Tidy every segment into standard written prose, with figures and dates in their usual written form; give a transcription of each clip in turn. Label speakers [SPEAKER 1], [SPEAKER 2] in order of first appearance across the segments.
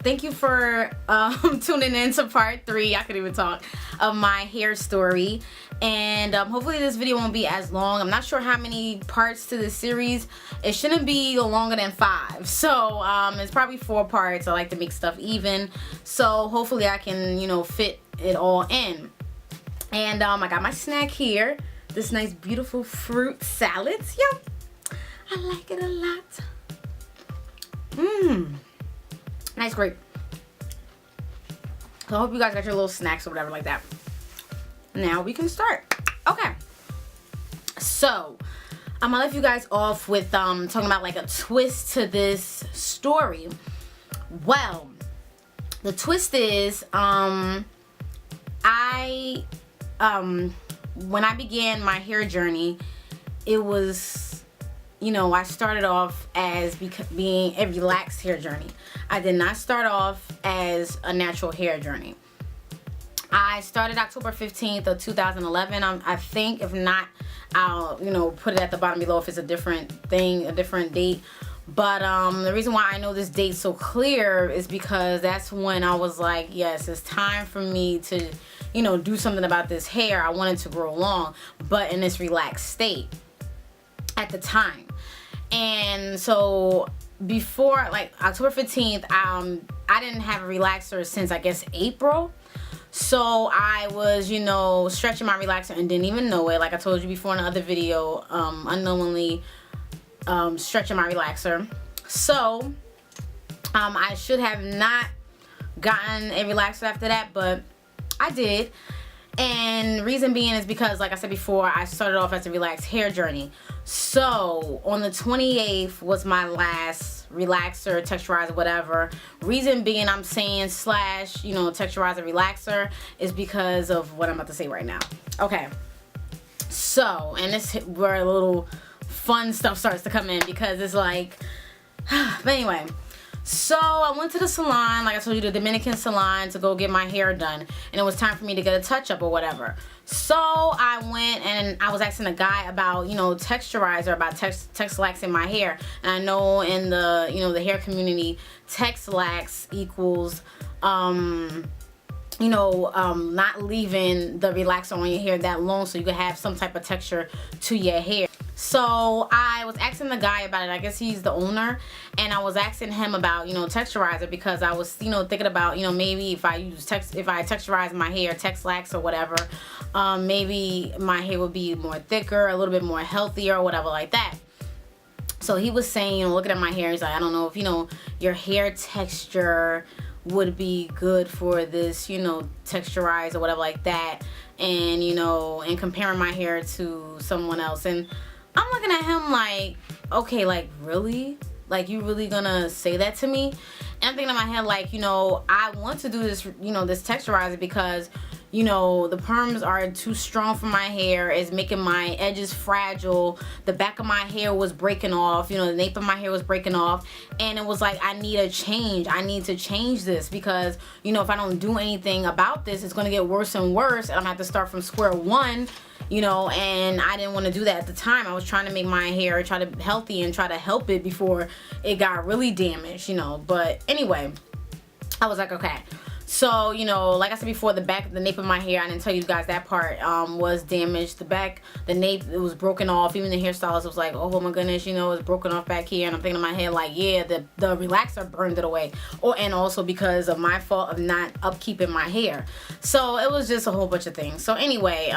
[SPEAKER 1] thank you for tuning in to part 3, I could even talk, of my hair story. And hopefully this video won't be as long. I'm not sure how many parts to this series. It shouldn't be longer than 5. So it's probably 4 parts. I like to make stuff even. So hopefully I can, you know, fit it all in. And I got my snack here. This nice beautiful fruit salad. Yep. I like it a lot. Nice grape. So I hope you guys got your little snacks or whatever like that. Now we can start. Okay. So I'm gonna let you guys off with talking about like a twist to this story. Well, the twist is when I began my hair journey, it was, you know, I started off as being a relaxed hair journey. I did not start off as a natural hair journey. I started October 15th of 2011. I think, if not, I'll, you know, put it at the bottom below if it's a different thing, a different date. But the reason why I know this date so clear is because that's when I was like, yes, it's time for me to, you know, do something about this hair. I wanted to grow long, but in this relaxed state at the time. And so before, like, October 15th, I didn't have a relaxer since, I guess, April. So I was, you know, stretching my relaxer and didn't even know it. Like I told you before in another video, unknowingly stretching my relaxer. So I should have not gotten a relaxer after that, but I did. And reason being is because, like I said before, I started off as a relaxed hair journey. So on the 28th was my last relaxer, texturizer, whatever. Reason being I'm saying slash, you know, texturizer, relaxer is because of what I'm about to say right now. Okay. So, and this is where a little fun stuff starts to come in, because it's like, but anyway. So I went to the salon, like I told you, the Dominican salon, to go get my hair done, and it was time for me to get a touch-up or whatever. So I went and I was asking a guy about, you know, texturizer, about textlax in my hair. And I know in the, you know, the hair community, textlax equals you know, not leaving the relaxer on your hair that long so you can have some type of texture to your hair. So I was asking the guy about it. I guess he's the owner, and I was asking him about, you know, texturizer, because I was, you know, thinking about, you know, maybe if I texturize my hair, textlax or whatever, maybe my hair would be more thicker, a little bit more healthier or whatever like that. So he was saying, you know, looking at my hair, he's like, I don't know if, you know, your hair texture would be good for this, you know, texturize or whatever like that, and, you know, and comparing my hair to someone else. And I'm looking at him like, okay, like, really? Like, you really gonna say that to me? And I'm thinking in my head, like, you know, I want to do this, you know, this texturizer because, you know, the perms are too strong for my hair. It's making my edges fragile. The back of my hair was breaking off. You know, the nape of my hair was breaking off. And it was like, I need a change. I need to change this because, you know, if I don't do anything about this, it's going to get worse and worse. And I'm going to have to start from square one, you know, and I didn't want to do that at the time. I was trying to make my hair, try to healthy and try to help it before it got really damaged, you know. But anyway, I was like, okay. So, you know, like I said before, the nape of my hair, I didn't tell you guys that part, was damaged. The nape, it was broken off. Even the hairstylist was like, oh my goodness, you know, it's broken off back here. And I'm thinking in my head, like, yeah, the relaxer burned it away. And also because of my fault of not upkeeping my hair. So it was just a whole bunch of things. So anyway,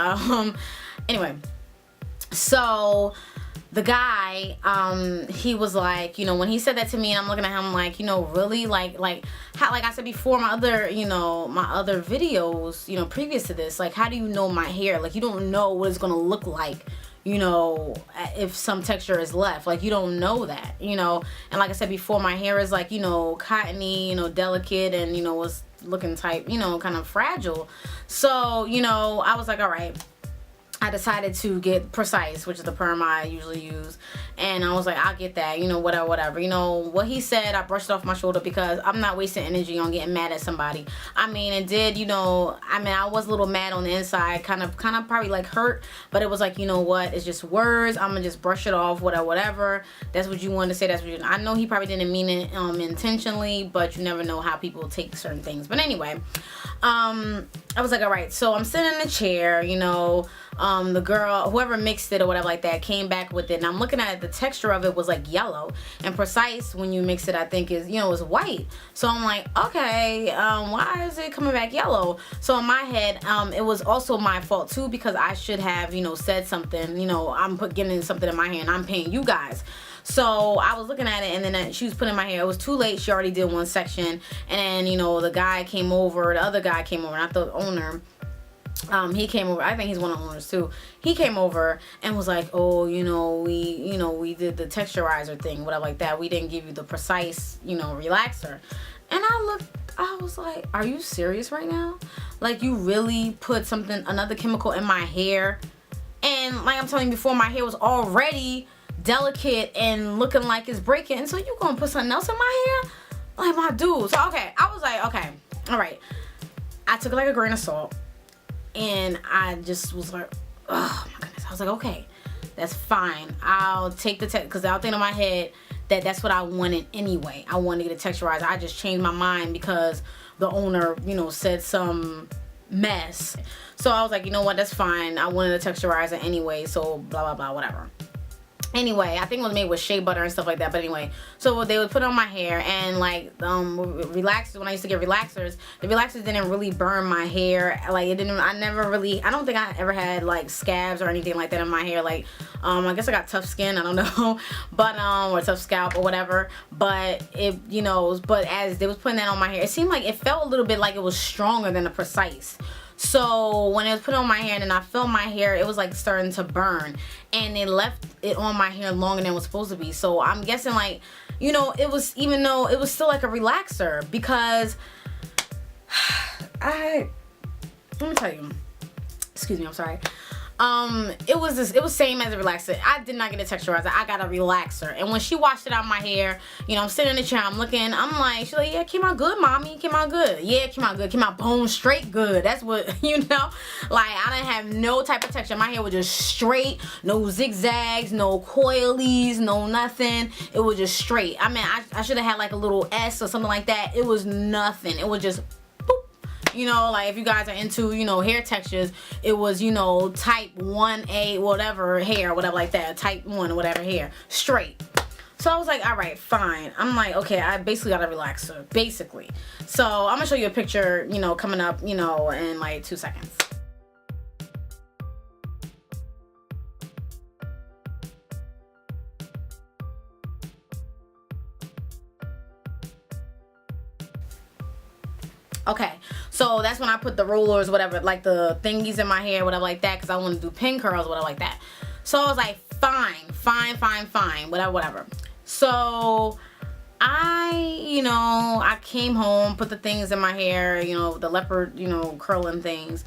[SPEAKER 1] so the guy, he was like, you know, when he said that to me, and I'm looking at him like, you know, really, like how, like I said before, my other videos, you know, previous to this, like, how do you know my hair? Like, you don't know what it's gonna look like, you know, if some texture is left. Like, you don't know that, you know. And like I said before, my hair is like, you know, cottony, you know, delicate, and, you know, was looking type, you know, kind of fragile. So, you know, I was like, all right, I decided to get Precise, which is the perm I usually use, and I was like, I'll get that, you know, whatever. You know, what he said, I brushed it off my shoulder because I'm not wasting energy on getting mad at somebody. I mean, it did, you know, I mean, I was a little mad on the inside, kind of probably like hurt, but it was like, you know what, it's just words, I'm gonna just brush it off, whatever. That's what you wanted to say, that's what you, I know he probably didn't mean it intentionally, but you never know how people take certain things. But anyway, I was like, all right, so I'm sitting in the chair, you know, the girl, whoever mixed it or whatever like that, came back with it, and I'm looking at it, the texture of it was like yellow, and Precise, when you mix it, I think is, you know, is white. So I'm like, okay, why is it coming back yellow? So in my head, it was also my fault too, because I should have, you know, said something, you know, I'm getting something in my hand, I'm paying you guys. So I was looking at it, and then she was putting my hair. It was too late. She already did one section, and then, you know, the guy came over, the other guy came over, not the owner. He came over, I think he's one of the owners too. He came over and was like, oh, you know, we did the texturizer thing, whatever like that. We didn't give you the Precise, you know, relaxer. And I was like, are you serious right now? Like, you really put another chemical in my hair? And like I'm telling you before, my hair was already delicate and looking like it's breaking, and so you gonna put something else in my hair? Like, my dude. So okay, I was like, okay, all right. I took it like a grain of salt, and I just was like, oh my goodness. I was like, okay, that's fine. I'll take the because I was thinking in my head that that's what I wanted anyway. I wanted to get a texturizer. I just changed my mind because the owner, you know, said some mess. So I was like, you know what, that's fine. I wanted a texturizer anyway, so blah blah blah, whatever. Anyway, I think it was made with shea butter and stuff like that. But anyway, so they would put it on my hair, and like relaxers. When I used to get relaxers, the relaxers didn't really burn my hair. Like, it didn't. I don't think I ever had like scabs or anything like that in my hair. Like, I guess I got tough skin. I don't know, but or tough scalp or whatever. But it, you know, but as they was putting that on my hair, it seemed like it felt a little bit like it was stronger than the Precise. So when it was put on my hair and then I felt my hair, it was like starting to burn, and they left it on my hair longer than it was supposed to be. So I'm guessing, like, you know, it was, even though it was still like a relaxer, because let me tell you, excuse me, I'm sorry. It was same as a relaxer. I did not get a texturizer. I got a relaxer. And when she washed it out of my hair, you know, I'm sitting in the chair, I'm looking, I'm like, she's like, yeah, it came out good, mommy. It came out good. Yeah, it came out good. It came out bone straight good. That's what, you know, like, I didn't have no type of texture. My hair was just straight, no zigzags, no coilies, no nothing. It was just straight. I mean, I should have had like a little S or something like that. It was nothing. It was just, you know, like, if you guys are into, you know, hair textures, it was, you know, type 1A, whatever hair, whatever like that, type 1 whatever hair, straight. So I was like, all right, fine. I'm like, okay, I basically got a relaxer, basically. So I'm gonna show you a picture, you know, coming up, you know, in like 2 seconds. Okay, so that's when I put the rollers, whatever, like the thingies in my hair, whatever like that, because I want to do pin curls, whatever like that. So I was like, fine, whatever. So you know, I came home, put the things in my hair, you know, the leopard, you know, curling things.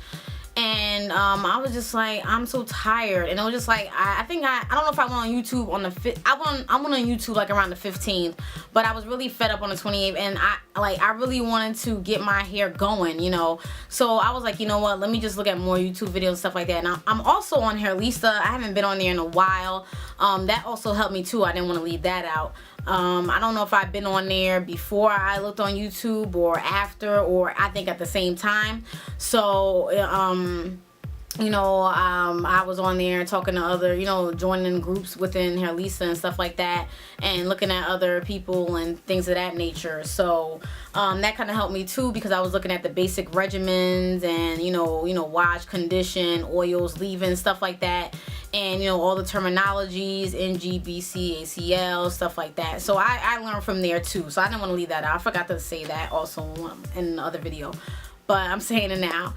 [SPEAKER 1] And I was just like, I'm so tired. And it was just like, I think I don't know if I went on YouTube on the I went on YouTube like around the 15th, but I was really fed up on the 28th, and I really wanted to get my hair going, you know. So I was like, you know what, let me just look at more YouTube videos and stuff like that. And I'm also on Hairlista. I haven't been on there in a while. That also helped me too. I didn't want to leave that out. I don't know if I've been on there before I looked on YouTube or after, or I think at the same time. So you know, I was on there talking to other, you know, joining groups within Hairlista and stuff like that, and looking at other people and things of that nature. So that kind of helped me too, because I was looking at the basic regimens and, you know, wash, condition, oils, leave-in, stuff like that, and, you know, all the terminologies, NG, BC, ACL, stuff like that. So I learned from there too. So I didn't want to leave that out. I forgot to say that also in the other video, but I'm saying it now.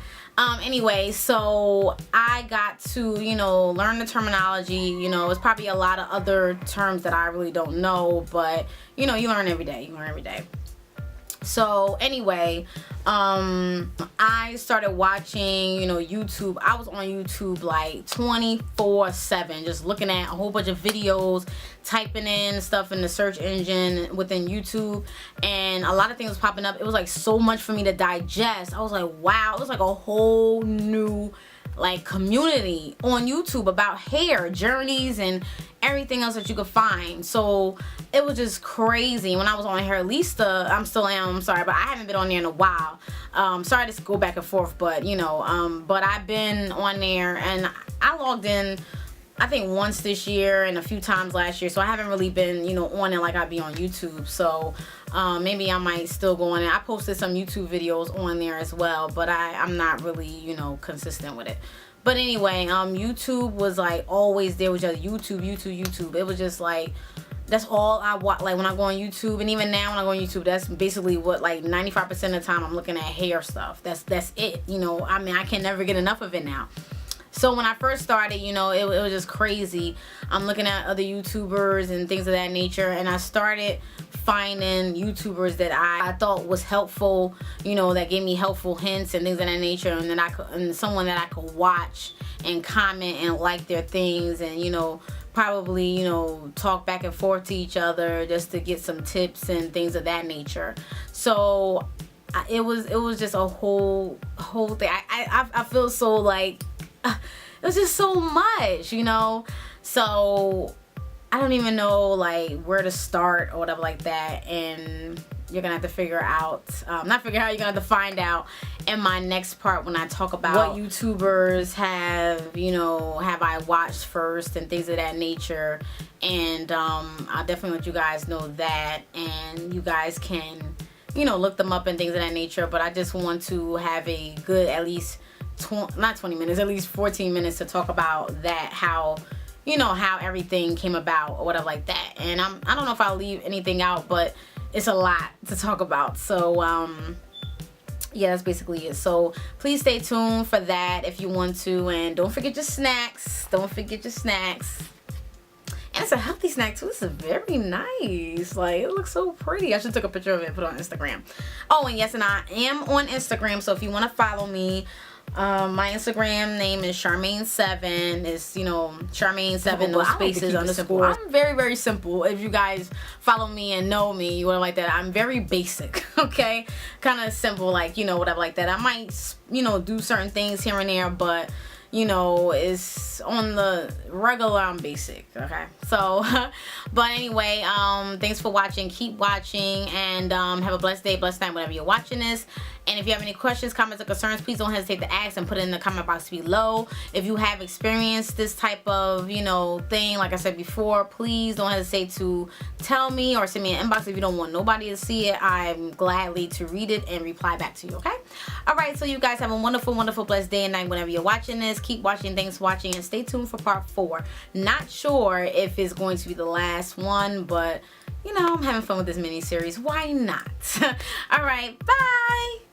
[SPEAKER 1] Anyway, so I got to, you know, learn the terminology. You know, it's probably a lot of other terms that I really don't know, but, you know, you learn every day. So anyway, I started watching, you know, YouTube. I was on YouTube like 24/7, just looking at a whole bunch of videos, typing in stuff in the search engine within YouTube, and a lot of things was popping up. It was like so much for me to digest. I was like, wow, it was like a whole new like community on YouTube about hair journeys and everything else that you could find. So it was just crazy. When I was on Hair Lista, I'm sorry, but I haven't been on there in a while. Sorry to go back and forth, but you know, but I've been on there, and I logged in I think once this year and a few times last year, so I haven't really been, you know, on it like I'd be on YouTube. So maybe I might still go on it. I posted some YouTube videos on there as well, but I'm not really, you know, consistent with it. But anyway, YouTube was like always there with just YouTube. It was just like, that's all I watch. Like when I go on YouTube, and even now when I go on YouTube, that's basically what, like 95% of the time I'm looking at hair stuff. That's it. You know, I mean, I can never get enough of it now. So when I first started, you know, it was just crazy. I'm looking at other YouTubers and things of that nature, and I started finding YouTubers that I thought was helpful, you know, that gave me helpful hints and things of that nature, and then and someone that I could watch and comment and like their things, and you know, probably, you know, talk back and forth to each other just to get some tips and things of that nature. So it was just a whole thing. I feel so like it was just so much, you know. So I don't even know like where to start or whatever like that, and you're gonna have to figure out, not figure out, you're gonna have to find out in my next part when I talk about what YouTubers have, you know, have I watched first and things of that nature. And I'll definitely let you guys know that, and you guys can, you know, look them up and things of that nature. But I just want to have a good at least not 20 minutes, at least 14 minutes to talk about that, how, you know, how everything came about or whatever like that. And I don't know if I'll leave anything out, but it's a lot to talk about. So yeah, that's basically it. So please stay tuned for that if you want to, and don't forget your snacks. And it's a healthy snack too. This is very nice. Like, it looks so pretty. I should take a picture of it and put it on Instagram. Oh, and yes, and I am on Instagram, so if you want to follow me, my Instagram name is Charmaine7. It's, you know, Charmaine7, no spaces, underscore. I'm very, very simple. If you guys follow me and know me, you would like that. I'm very basic, okay? Kind of simple, like, you know, whatever like that. I might, you know, do certain things here and there, but you know, it's on the regular, I'm basic, okay? So, but anyway, thanks for watching. Keep watching, and have a blessed day, blessed night, whenever you're watching this. And if you have any questions, comments, or concerns, please don't hesitate to ask and put it in the comment box below. If you have experienced this type of, you know, thing, like I said before, please don't hesitate to tell me or send me an inbox. If you don't want nobody to see it, I'm gladly to read it and reply back to you, okay? All right, so you guys have a wonderful, wonderful, blessed day and night whenever you're watching this. Keep watching. Thanks for watching, and stay tuned for part 4. Not sure if it's going to be the last one, but, you know, I'm having fun with this mini-series. Why not? All right, bye!